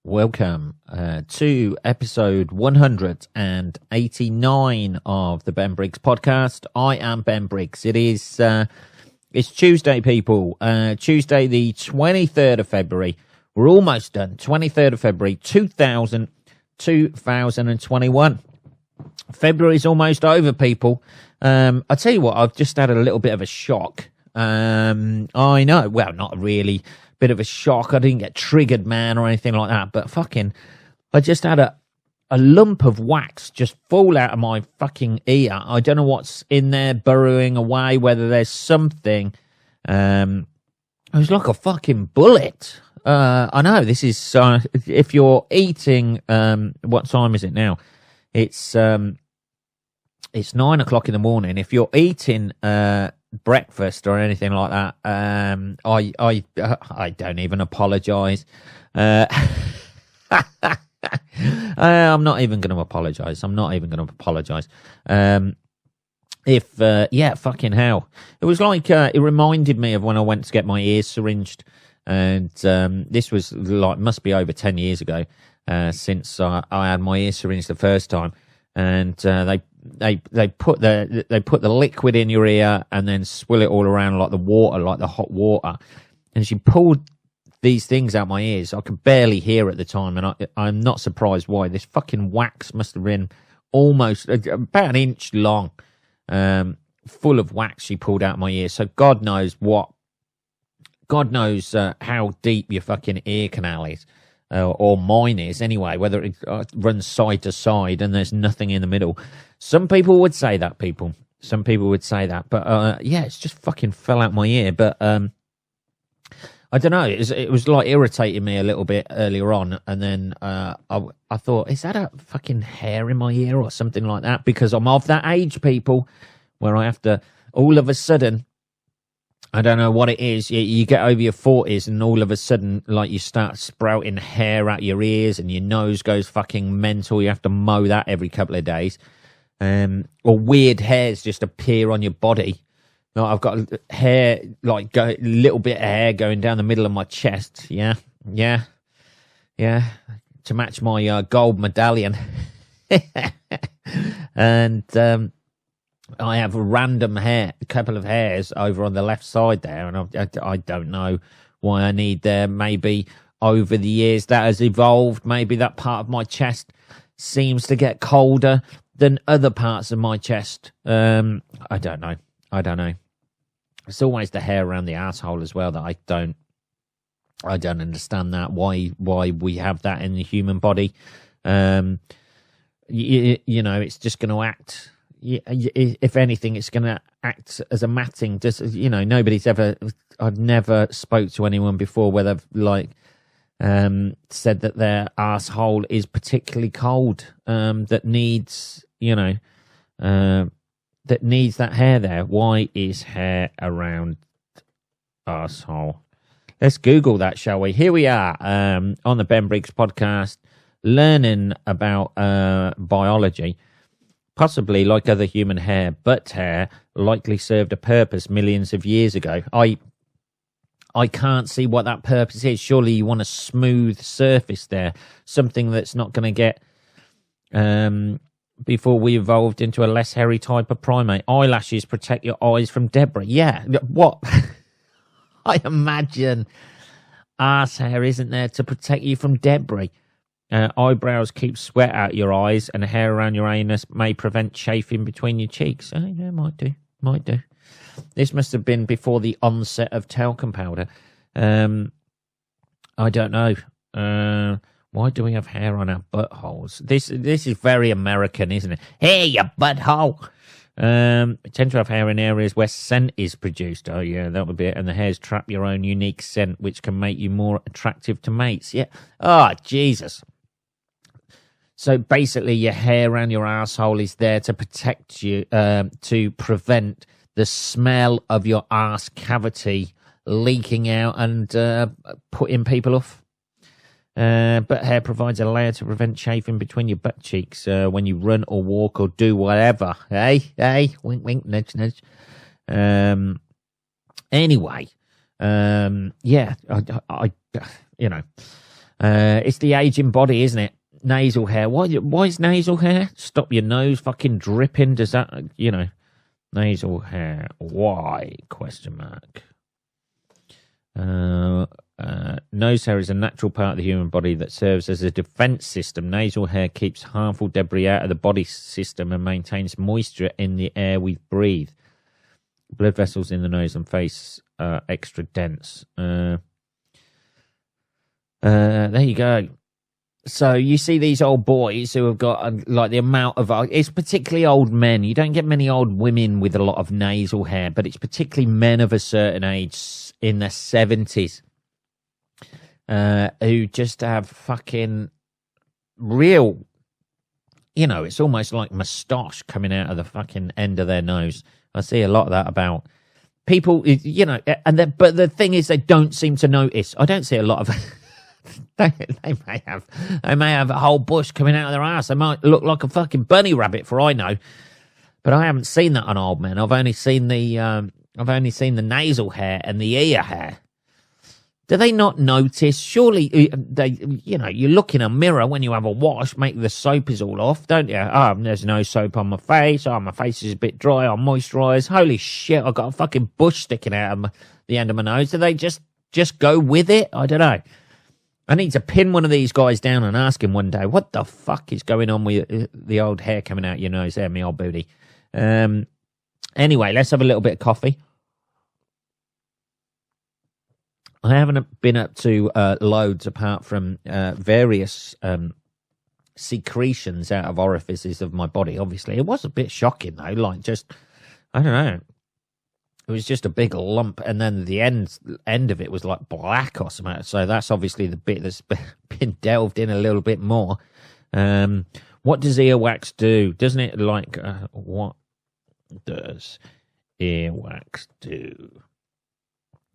Welcome to episode 189 of the Ben Briggs podcast. I am Ben Briggs. It's Tuesday, people. Tuesday, the 23rd of February. We're almost done. 23rd of February, 2021. February's almost over, people. I tell you what, I've just had a little bit of a shock. I know. Well, not really. Bit of a shock. I didn't get triggered, man, or anything like that. But I just had a lump of wax just fall out of my fucking ear. I don't know what's in there burrowing away, whether there's something. It was like a fucking bullet. I know this is, if you're eating, what time is it now? It's 9 o'clock in the morning. If you're eating, breakfast or anything like that, I don't even apologize. I'm not even going to apologize. Fucking hell, it was like it reminded me of when I went to get my ears syringed, and this was like must be over 10 years ago since I had my ears syringed the first time, and they put the liquid in your ear and then swill it all around like the hot water. And she pulled these things out my ears. I could barely hear at the time, and I'm not surprised why. This fucking wax must have been almost about an inch long, full of wax she pulled out my ear. So God knows how deep your fucking ear canal is. Or mine is anyway, whether it runs side to side and there's nothing in the middle. Some people would say that, but it's just fucking fell out my ear. But I don't know, it was like irritating me a little bit earlier on, and then I thought, is that a fucking hair in my ear or something like that? Because I'm of that age, people, where I have to all of a sudden, I don't know what it is. You get over your 40s and all of a sudden, like, you start sprouting hair out your ears and your nose goes fucking mental. You have to mow that every couple of days. Or weird hairs just appear on your body. Like, I've got hair, like a little bit of hair going down the middle of my chest. Yeah. To match my gold medallion. And I have a couple of hairs over on the left side there, and I don't know why I need there. Maybe over the years that has evolved. Maybe that part of my chest seems to get colder than other parts of my chest. I don't know. It's always the hair around the asshole as well that I don't understand that, why we have that in the human body. You know, it's just going to act. If anything, it's going to act as a matting. Just, you know, I've never spoke to anyone before where they've said that their asshole is particularly cold, that needs that hair there. Why is hair around asshole? Let's Google that, shall we? Here we are on the Ben Briggs podcast, learning about biology. Possibly, like other human hair, butt hair likely served a purpose millions of years ago. I can't see what that purpose is. Surely you want a smooth surface there, something that's not going to get, before we evolved into a less hairy type of primate. Eyelashes protect your eyes from debris. Yeah, what? I imagine arse hair isn't there to protect you from debris. Eyebrows keep sweat out your eyes, and hair around your anus may prevent chafing between your cheeks. Oh, yeah, might do. This must have been before the onset of talcum powder. I don't know. Why do we have hair on our buttholes? This is very American, isn't it? Hey, you butthole! We tend to have hair in areas where scent is produced. Oh, yeah, that would be it. And the hairs trap your own unique scent, which can make you more attractive to mates. Yeah. Oh, Jesus. So basically, your hair around your asshole is there to protect you, to prevent the smell of your arse cavity leaking out and putting people off. Butt hair provides a layer to prevent chafing between your butt cheeks when you run or walk or do whatever. Hey, wink, wink, nudge, nudge. Anyway, I It's the aging body, isn't it? Nasal hair. Why is nasal hair? Stop your nose fucking dripping. Does that, nasal hair. Why? Question mark. Nose hair is a natural part of the human body that serves as a defense system. Nasal hair keeps harmful debris out of the body system and maintains moisture in the air we breathe. Blood vessels in the nose and face are extra dense. There you go. So you see these old boys who have got like the amount of, it's particularly old men. You don't get many old women with a lot of nasal hair, but it's particularly men of a certain age in their 70s who just have fucking real, it's almost like moustache coming out of the fucking end of their nose. I see a lot of that about people, but the thing is they don't seem to notice. I don't see a lot of They may have a whole bush coming out of their ass. They might look like a fucking bunny rabbit, for I know. But I haven't seen that on old men. I've only seen the nasal hair and the ear hair. Do they not notice? Surely you look in a mirror when you have a wash, make the soap is all off, don't you? Oh, there's no soap on my face. Oh, my face is a bit dry. I'm moisturised. Holy shit! I've got a fucking bush sticking out of the end of my nose. Do they just go with it? I don't know. I need to pin one of these guys down and ask him one day, what the fuck is going on with the old hair coming out your nose there, me old booty? Anyway, let's have a little bit of coffee. I haven't been up to loads apart from various secretions out of orifices of my body, obviously. It was a bit shocking, though, like just, I don't know. It was just a big lump, and then the end of it was like black or something. So that's obviously the bit that's been delved in a little bit more. What does earwax do? Doesn't it like, what does earwax do?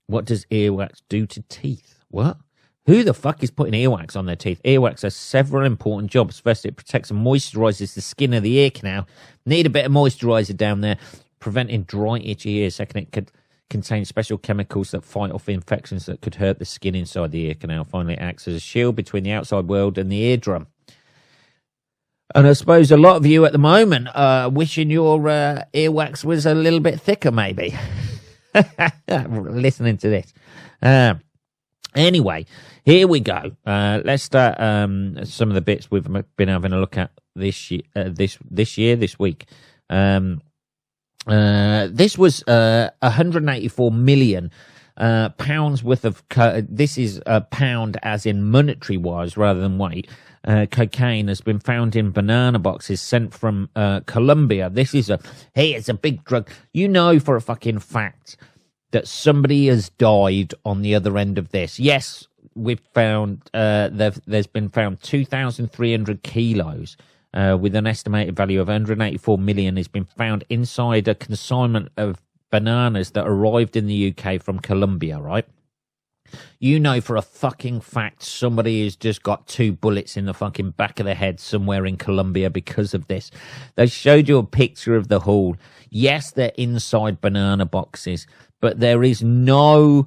What does earwax do to teeth? What? Who the fuck is putting earwax on their teeth? Earwax has several important jobs. First, it protects and moisturises the skin of the ear canal. Need a bit of moisturiser down there, preventing dry, itchy ears. Second, it could contain special chemicals that fight off infections that could hurt the skin inside the ear canal. Finally, it acts as a shield between the outside world and the eardrum. And I suppose a lot of you at the moment are wishing your earwax was a little bit thicker, maybe. Listening to this. Anyway, here we go. Let's start some of the bits we've been having a look at this week. This was 184 million pounds worth of this is a pound as in monetary wise rather than weight. Cocaine has been found in banana boxes sent from Colombia. This is it's a big drug. You know for a fucking fact that somebody has died on the other end of this. Yes, we've found there's been found 2,300 kilos with an estimated value of 184 million has been found inside a consignment of bananas that arrived in the UK from Colombia, right? You know for a fucking fact somebody has just got 2 bullets in the fucking back of the head somewhere in Colombia because of this. They showed you a picture of the haul. Yes, they're inside banana boxes, but there is no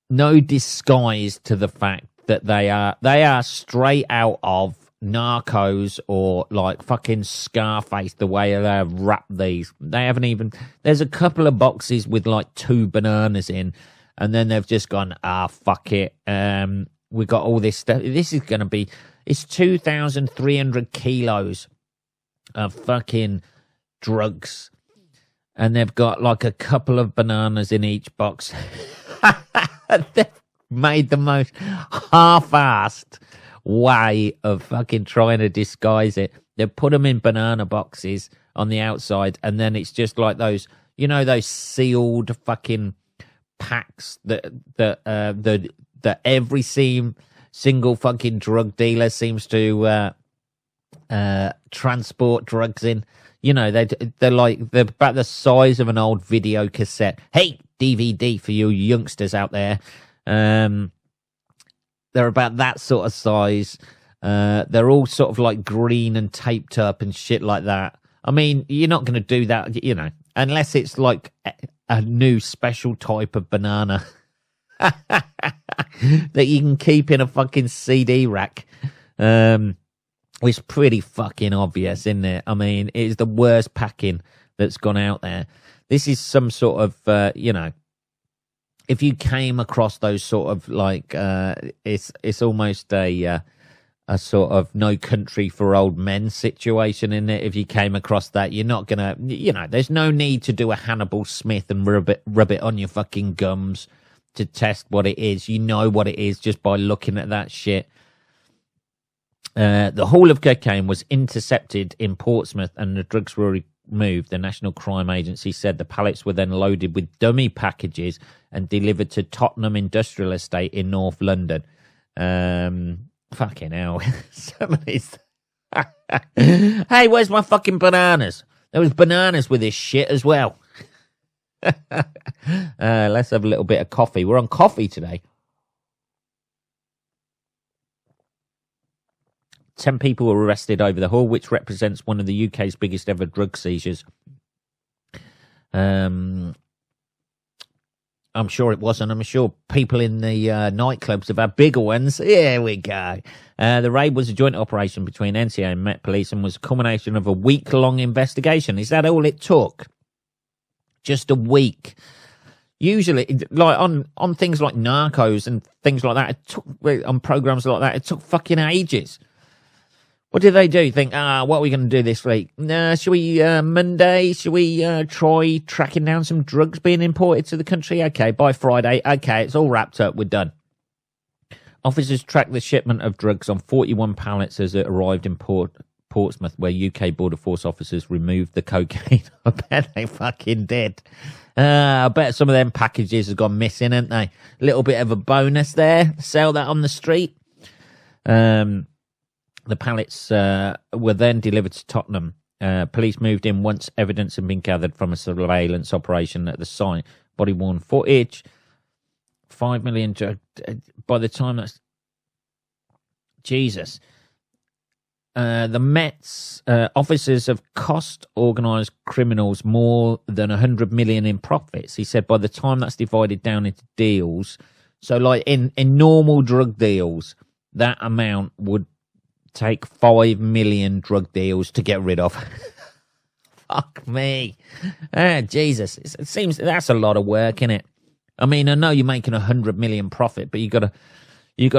disguise to the fact that they are straight out of Narcos or like fucking Scarface, the way they have wrapped these. They haven't even, there's a couple of boxes with like 2 bananas in, and then they've just gone, fuck it. We got all this stuff. This is going to be, it's 2,300 kilos of fucking drugs. And they've got like a couple of bananas in each box. They've made the most half-assed way of fucking trying to disguise it. They put them in banana boxes on the outside, and then it's just like those, those sealed fucking packs that every single fucking drug dealer seems to transport drugs in. They're about the size of an old video cassette. Hey, DVD for you youngsters out there. They're about that sort of size. They're all sort of like green and taped up and shit like that. I mean, you're not going to do that, unless it's like a new special type of banana. that you can keep in a fucking CD rack. It's pretty fucking obvious, isn't it? I mean, it is the worst packing that's gone out there. This is some sort of, if you came across those sort of like, it's almost a sort of No Country for Old Men situation in it. If you came across that, you're not gonna, there's no need to do a Hannibal Smith and rub it on your fucking gums to test what it is. You know what it is just by looking at that shit. The haul of cocaine was intercepted in Portsmouth and the drugs were removed. The National Crime Agency said the pallets were then loaded with dummy packages and delivered to Tottenham Industrial Estate in North London. Fucking hell. Somebody's... Hey, where's my fucking bananas? There was bananas with this shit as well. Let's have a little bit of coffee. We're on coffee today. 10 people were arrested over the haul, which represents one of the UK's biggest ever drug seizures. I'm sure it wasn't. I'm sure people in the nightclubs have had bigger ones. Here we go. The raid was a joint operation between NCA and Met Police and was a culmination of a week-long investigation. Is that all it took? Just a week. Usually, like on things like Narcos and things like that, it took, on programs like that, it took fucking ages. What do they do? Think, what are we going to do this week? Should we, Monday, should we try tracking down some drugs being imported to the country? Okay, by Friday. Okay, it's all wrapped up. We're done. Officers tracked the shipment of drugs on 41 pallets as it arrived in Portsmouth, where UK Border Force officers removed the cocaine. I bet they fucking did. I bet some of them packages have gone missing, haven't they? A little bit of a bonus there. Sell that on the street. The pallets were then delivered to Tottenham. Police moved in once evidence had been gathered from a surveillance operation at the site. Body-worn footage, 5 million... by the time that's... Jesus. The Met's officers have cost organised criminals more than 100 million in profits. He said by the time that's divided down into deals, so like in normal drug deals, that amount would take 5 million drug deals to get rid of. Fuck me. Jesus. It seems that's a lot of work, isn't it? I mean, I know you're making 100 million profit, but you gotta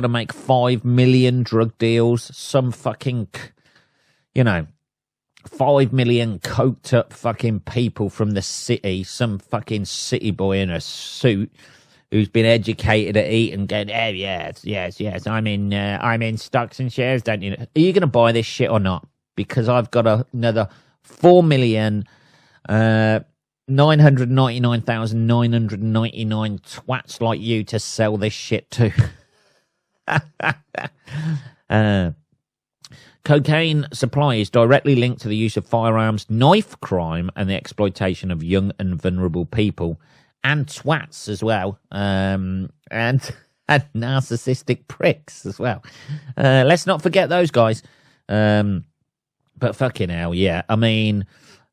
make 5 million drug deals. Some fucking, 5 million coked up fucking people from the city. Some fucking city boy in a suit who's been educated at Eton going, oh, yes, I'm in stocks and shares, don't you? Are you going to buy this shit or not? Because I've got another 4,999,999 twats like you to sell this shit to. Cocaine supply is directly linked to the use of firearms, knife crime, and the exploitation of young and vulnerable people. And twats as well, and narcissistic pricks as well. Let's not forget those guys. But fucking hell, yeah. I mean,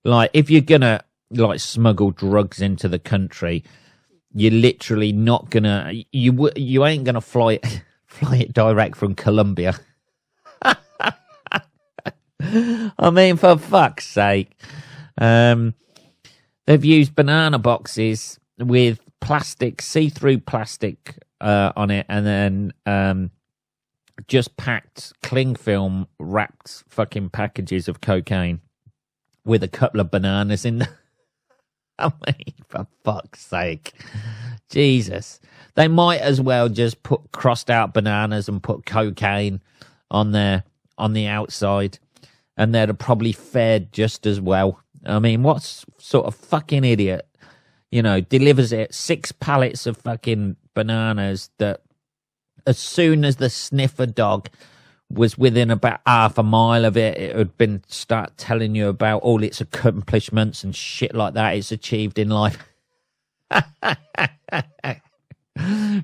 like, if you're gonna like smuggle drugs into the country, you're literally not gonna. You ain't gonna fly it direct from Colombia. I mean, for fuck's sake, they've used banana boxes with plastic, see-through plastic on it, and then just packed cling film wrapped fucking packages of cocaine with a couple of bananas in them. I mean, for fuck's sake. Jesus. They might as well just put crossed out bananas and put cocaine on there on the outside, and they'd have probably fared just as well. I mean, what sort of fucking idiot delivers it 6 pallets of fucking bananas that as soon as the sniffer dog was within about half a mile of it, it had been start telling you about all its accomplishments and shit like that it's achieved in life.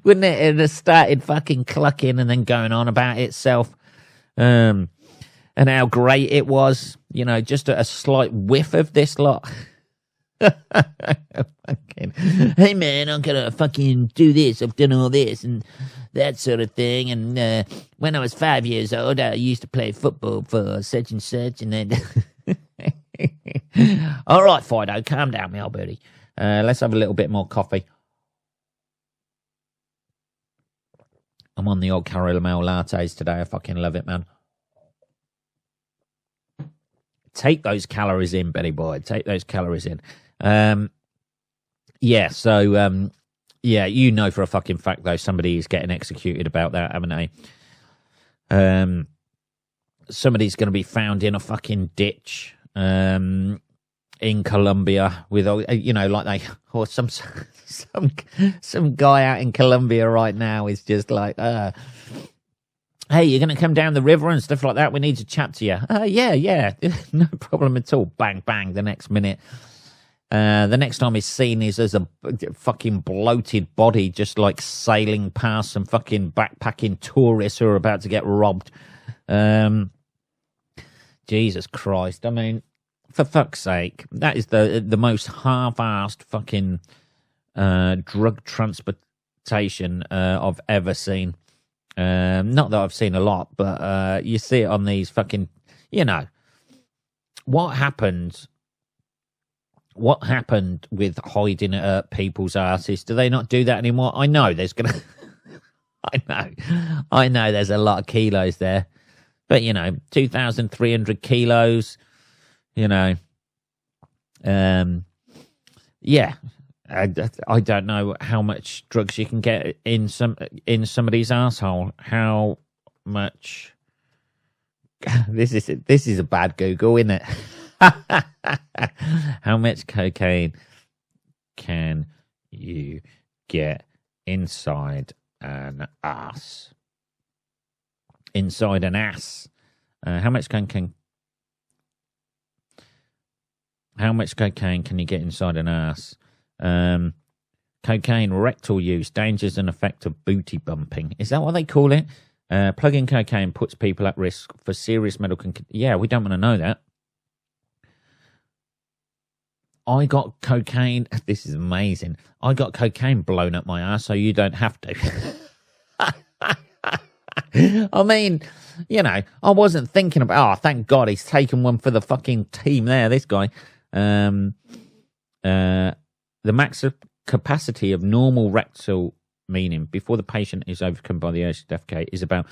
Wouldn't it? It have started fucking clucking and then going on about itself. And how great it was, just a slight whiff of this lot. Fucking, hey man, I'm gonna fucking do this. I've done all this and that sort of thing. And when I was 5 years old, I used to play football for such and such. And then, all right, Fido, calm down, my old buddy. Let's have a little bit more coffee. I'm on the old caramel lattes today. I fucking love it, man. Take those calories in, Betty boy. Take those calories in. Yeah, so, yeah, you know for a fucking fact, though, somebody is getting executed about that, haven't they? Somebody's going to be found in a fucking ditch in Colombia with, you know, like they, or some guy out in Colombia right now is just like, hey, you're going to come down the river and stuff like that? We need to chat to you. Yeah. No problem at all. Bang, bang, the next minute. The next time he's seen is as a fucking bloated body just like sailing past some fucking backpacking tourists who are about to get robbed. Jesus Christ. I mean, for fuck's sake, that is the most half-assed fucking drug transportation I've ever seen. Not that I've seen a lot, but you see it on these fucking, you know, what happened with hiding people's asses? Do they not do that anymore? I know there's gonna, I know there's a lot of kilos there, but you know, 2,300 kilos, you know, yeah. I don't know how much drugs you can get in somebody's asshole. How much? This is a bad Google, isn't it? How much cocaine can you get inside an ass? Inside an ass. How much cocaine can you get inside an ass? Cocaine rectal use, dangers and effect of booty bumping. Is that what they call it? Plugging cocaine puts people at risk for serious medical. Yeah, we don't want to know that. I got cocaine. This is amazing. I got cocaine blown up my ass, so you don't have to. I mean, you know, I wasn't thinking about. Oh, thank God he's taken one for the fucking team there. This guy. The max capacity of normal rectal, meaning before the patient is overcome by the urge to defecate, is about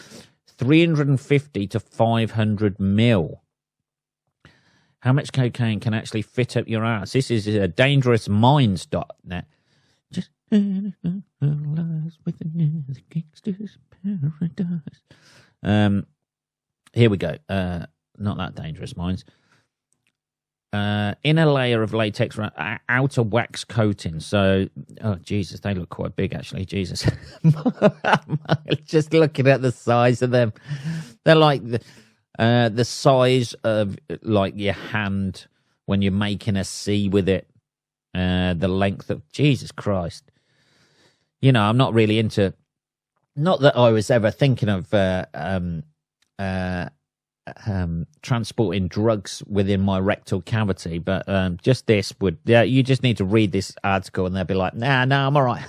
350 to 500 mil. How much cocaine can actually fit up your ass? This is dangerousminds.net. Just with the gangster's paradise. Here we go. Not that dangerous, Minds. Inner layer of latex, outer wax coating. So, oh, Jesus, they look quite big, actually. Jesus. Just looking at the size of them. They're like the size of, like, your hand when you're making a C with it. The length of, Jesus Christ. You know, I'm not really into, not that I was ever thinking of transporting drugs within my rectal cavity, but just this would, yeah, you just need to read this article and they'll be like, no, I'm all right.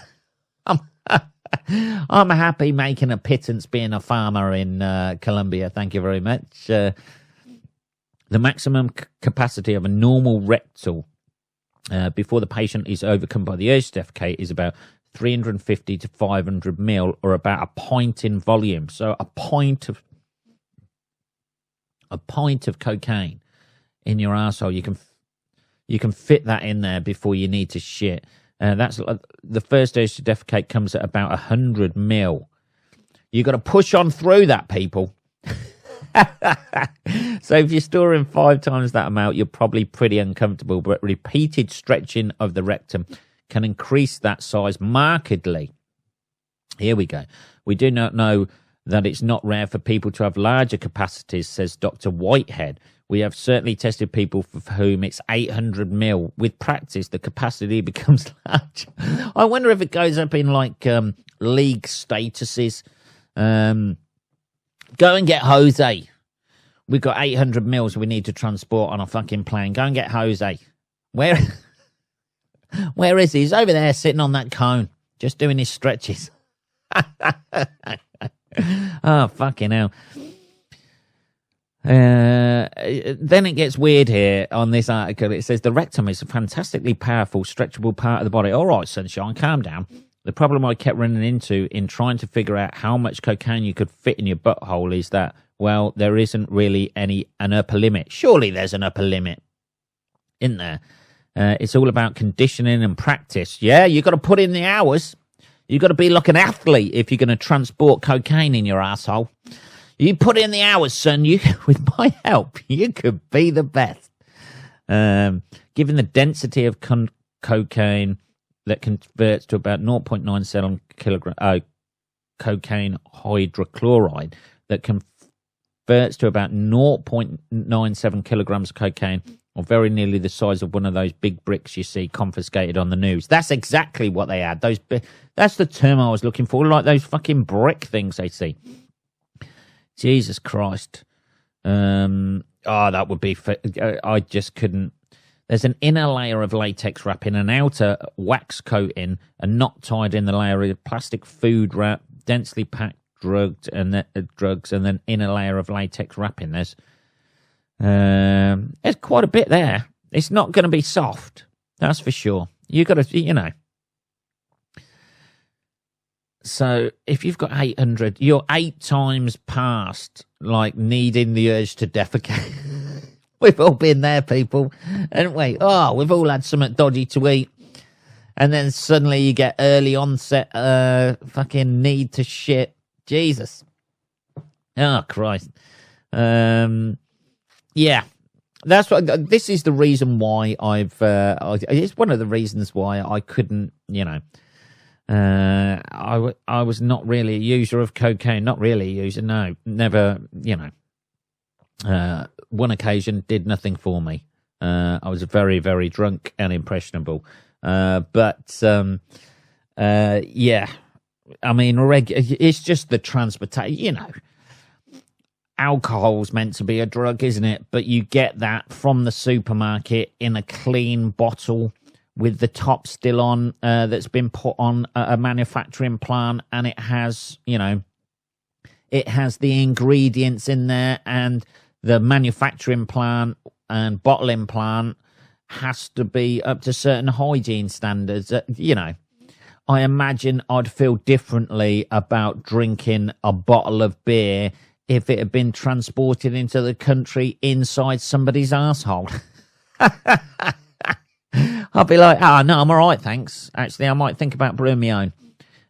I'm happy making a pittance being a farmer in Colombia. Thank you very much. The maximum capacity of a normal rectal before the patient is overcome by the urge to defecate is about 350 to 500 mil, or about a pint in volume. So a pint of cocaine in your arsehole, you can fit that in there before you need to shit. That's the first urge to defecate comes at about 100 mil. You got to push on through that, people. So if you're storing 5 times that amount, you're probably pretty uncomfortable, but repeated stretching of the rectum can increase that size markedly. Here we go. We do not know that it's not rare for people to have larger capacities, says Dr. Whitehead. We have certainly tested people for whom it's 800 mil. With practice, the capacity becomes large. I wonder if it goes up in, like, league statuses. Go and get Jose. We've got 800 mils we need to transport on a fucking plane. Go and get Jose. Where Where is he? He's over there sitting on that cone, just doing his stretches. Oh, fucking hell. Then it gets weird here on this article. It says the rectum is a fantastically powerful, stretchable part of the body. All right, sunshine, calm down. The problem I kept running into in trying to figure out how much cocaine you could fit in your butthole is that, well, there isn't really an upper limit. Surely there's an upper limit, isn't there? It's all about conditioning and practice. Yeah, you got to put in the hours. You got to be like an athlete if you're going to transport cocaine in your asshole. You put in the hours, son. You, with my help, you could be the best. Given the density of cocaine that converts to about 0.97 kilogram cocaine hydrochloride that converts to about 0.97 kilograms of cocaine, or very nearly the size of one of those big bricks you see confiscated on the news. That's exactly what they had. That's the term I was looking for, like those fucking brick things they see. Jesus Christ. That would be... I just couldn't... There's an inner layer of latex wrapping, an outer wax coating, a knot tied in the layer of plastic food wrap, densely packed drugs, and then inner layer of latex wrapping. There's quite a bit there. It's not going to be soft, that's for sure. You got to, So if you've got 800, you're 8 times past, like, needing the urge to defecate. We've all been there, people, haven't we? Oh, we've all had something dodgy to eat. And then suddenly you get early onset fucking need to shit. Jesus. Oh, Christ. Yeah. That's what. This is the reason why it's one of the reasons why I couldn't, I was not really a user of cocaine. Not really a user, no. Never, one occasion did nothing for me. I was very, very drunk and impressionable. Yeah. I mean, it's just the transportation, Alcohol's meant to be a drug, isn't it? But you get that from the supermarket in a clean bottle with the top still on, that's been put on a manufacturing plant, and it has, it has the ingredients in there, and the manufacturing plant and bottling plant has to be up to certain hygiene standards. I imagine I'd feel differently about drinking a bottle of beer if it had been transported into the country inside somebody's asshole. I'd be like, no, I'm all right, thanks. Actually, I might think about brewing my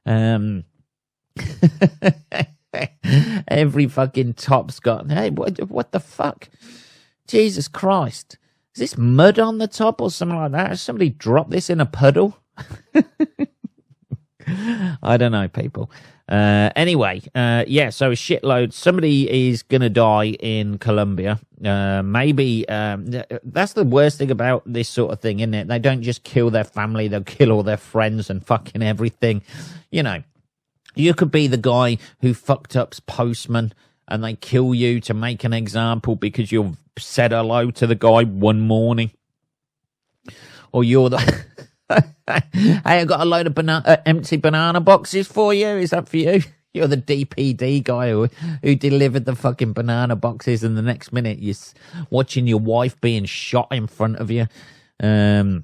own. Every fucking top's got, hey, what the fuck? Jesus Christ. Is this mud on the top or something like that? Has somebody dropped this in a puddle? I don't know, people. Anyway, so a shitload. Somebody is going to die in Colombia. Maybe that's the worst thing about this sort of thing, isn't it? They don't just kill their family, they'll kill all their friends and fucking everything. You could be the guy who fucked up's postman and they kill you to make an example because you've said hello to the guy one morning. Or you're the... Hey, I got a load of empty banana boxes for you. Is that for you? You're the DPD guy who delivered the fucking banana boxes, and the next minute you're watching your wife being shot in front of you. I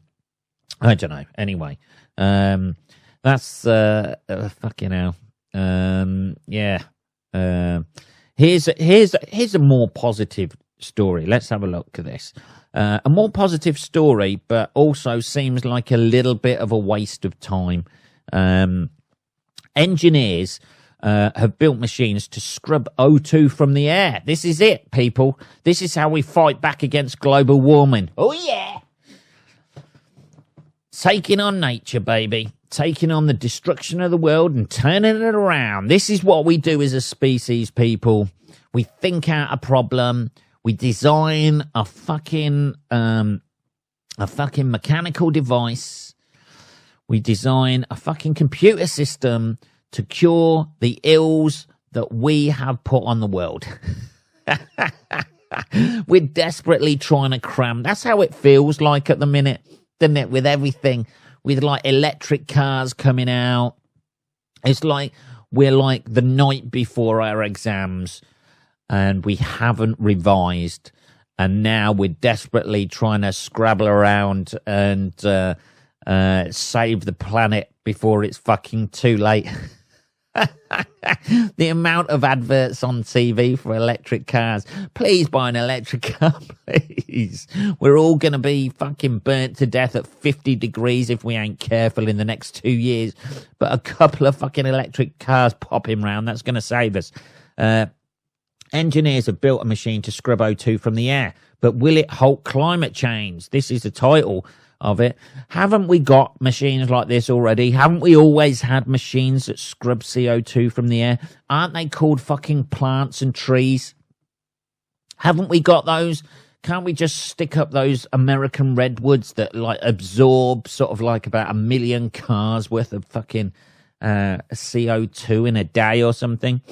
don't know. Anyway, that's fucking hell. Here's a more positive story. Let's have a look at this. A more positive story, but also seems like a little bit of a waste of time. Engineers have built machines to scrub O2 from the air. This is it, people. This is how we fight back against global warming. Oh, yeah. Taking on nature, baby. Taking on the destruction of the world and turning it around. This is what we do as a species, people. We think out a problem. We design a fucking mechanical device. We design a fucking computer system to cure the ills that we have put on the world. We're desperately trying to cram. That's how it feels like at the minute, doesn't it? With everything, with like electric cars coming out. It's like we're like the night before our exams and we haven't revised. And now we're desperately trying to scrabble around and save the planet before it's fucking too late. The amount of adverts on TV for electric cars. Please buy an electric car, please. We're all going to be fucking burnt to death at 50 degrees if we ain't careful in the next 2 years. But a couple of fucking electric cars popping round, that's going to save us. Engineers have built a machine to scrub O2 from the air, but will it halt climate change? This is the title of it. Haven't we got machines like this already? Haven't we always had machines that scrub CO2 from the air? Aren't they called fucking plants and trees? Haven't we got those? Can't we just stick up those American redwoods that like absorb sort of like about 1 million cars worth of fucking CO2 in a day or something?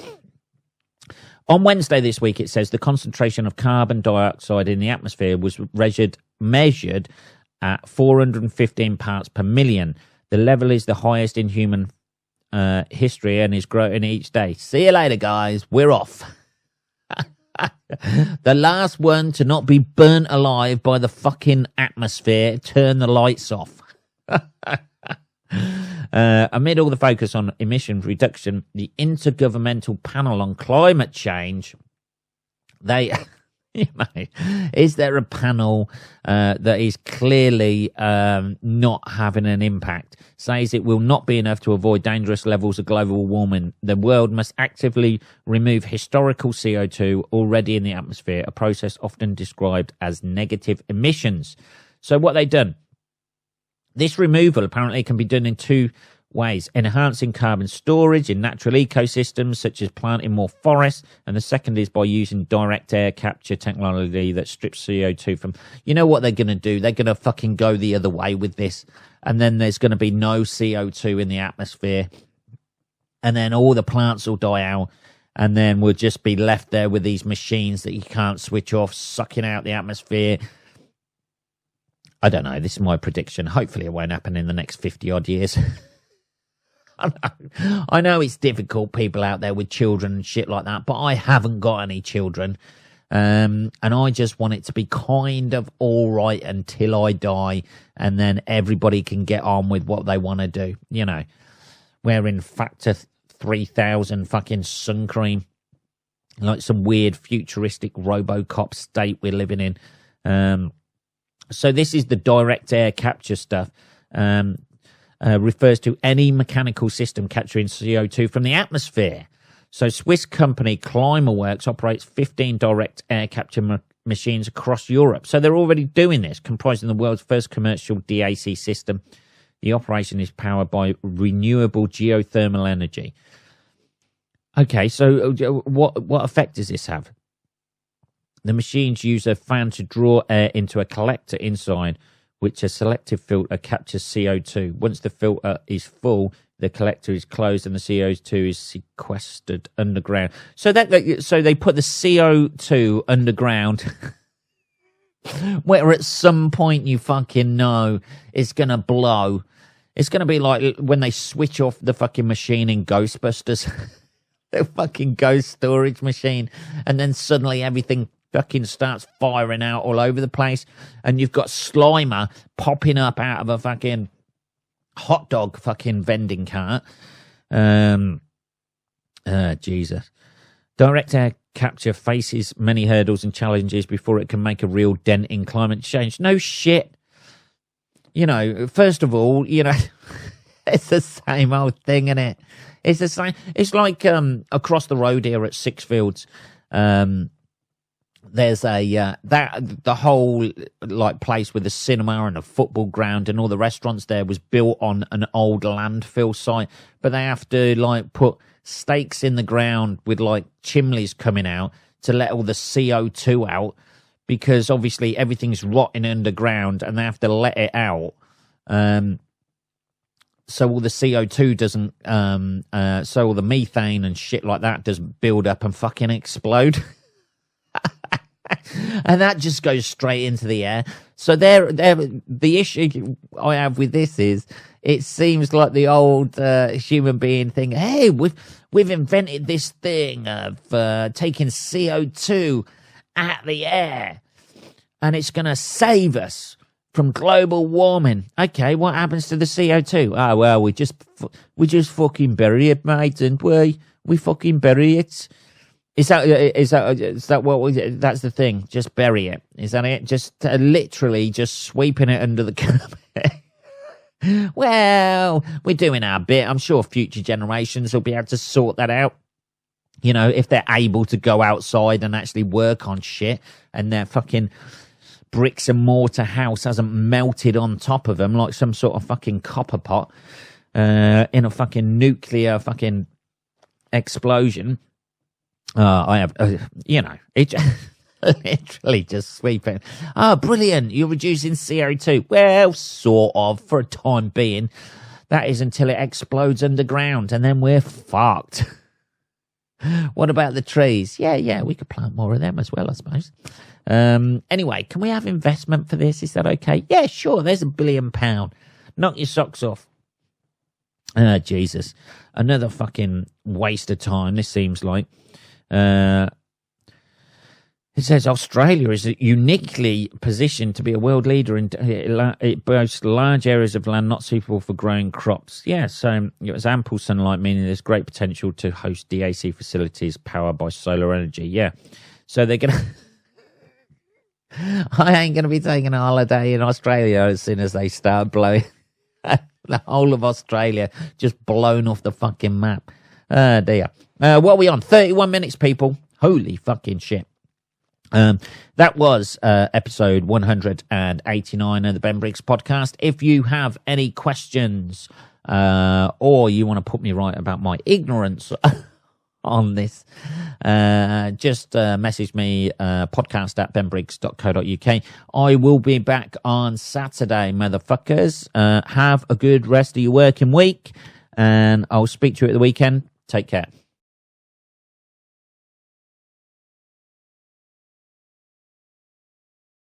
On Wednesday this week, it says the concentration of carbon dioxide in the atmosphere was measured at 415 parts per million. The level is the highest in human history and is growing each day. See you later, guys. We're off. The last one to not be burnt alive by the fucking atmosphere. Turn the lights off. Amid all the focus on emissions reduction, the Intergovernmental Panel on Climate Change, is there a panel that is clearly not having an impact, says it will not be enough to avoid dangerous levels of global warming. The world must actively remove historical CO2 already in the atmosphere, a process often described as negative emissions. So what they've done, this removal apparently can be done in two ways: enhancing carbon storage in natural ecosystems, such as planting more forests, and the second is by using direct air capture technology that strips CO2 from... You know what they're going to do? They're going to fucking go the other way with this, and then there's going to be no CO2 in the atmosphere, and then all the plants will die out, and then we'll just be left there with these machines that you can't switch off, sucking out the atmosphere. I don't know. This is my prediction. Hopefully it won't happen in the next 50-odd years. I know it's difficult, people out there with children and shit like that, but I haven't got any children. And I just want it to be kind of all right until I die, and then everybody can get on with what they want to do. You know, wearing Factor 3000 fucking sun cream, like some weird futuristic RoboCop state we're living in. So this is the direct air capture stuff. Refers to any mechanical system capturing CO2 from the atmosphere. So Swiss company Climaworks operates 15 direct air capture machines across Europe. So they're already doing this, comprising the world's first commercial DAC system. The operation is powered by renewable geothermal energy. Okay, so what effect does this have? The machines use a fan to draw air into a collector inside, which a selective filter captures CO2. Once the filter is full, the collector is closed and the CO2 is sequestered underground. So they put the CO2 underground, where at some point you fucking know it's going to blow. It's going to be like when they switch off the fucking machine in Ghostbusters, the fucking ghost storage machine, and then suddenly everything fucking starts firing out all over the place, and you've got Slimer popping up out of a fucking hot dog fucking vending cart. Jesus. Direct air capture faces many hurdles and challenges before it can make a real dent in climate change. No shit. You know, first of all, you know, it's the same old thing, isn't it? It's the same. It's like across the road here at Sixfields, there's the whole like place with the cinema and a football ground and all the restaurants there was built on an old landfill site, but they have to like put stakes in the ground with like chimneys coming out to let all the CO2 out, because obviously everything's rotting underground and they have to let it out. So all the CO2 doesn't, so all the methane and shit like that doesn't build up and fucking explode. And that just goes straight into the air. So the issue I have with this is it seems like the old human being thing. Hey, we've invented this thing of taking CO2 at the air, and it's going to save us from global warming. Okay, what happens to the CO2? Oh, well, we just fucking bury it, mate, didn't we? We fucking bury it. Is that what that's the thing? Just bury it. Is that it? Just literally just sweeping it under the carpet. Well, we're doing our bit. I'm sure future generations will be able to sort that out. You know, if they're able to go outside and actually work on shit, and their fucking bricks and mortar house hasn't melted on top of them like some sort of fucking copper pot in a fucking nuclear fucking explosion. I have, it literally just sweeping. Oh, brilliant. You're reducing CO2. Well, sort of, for a time being. That is until it explodes underground, and then we're fucked. What about the trees? Yeah, we could plant more of them as well, I suppose. Anyway, can we have investment for this? Is that okay? Yeah, sure. There's £1 billion. Knock your socks off. Jesus. Another fucking waste of time, this seems like. It says Australia is uniquely positioned to be a world leader in it boasts large areas of land not suitable for growing crops. Yeah, so it was ample sunlight, meaning there's great potential to host DAC facilities powered by solar energy. Yeah, so they're gonna. I ain't gonna be taking a holiday in Australia as soon as they start blowing the whole of Australia just blown off the fucking map. Dear. What are we on? 31 minutes, people. Holy fucking shit. That was episode 189 of the Ben Briggs podcast. If you have any questions or you want to put me right about my ignorance on this, just message me podcast@benbriggs.co.uk. I will be back on Saturday, motherfuckers. Have a good rest of your working week, and I'll speak to you at the weekend. Take care.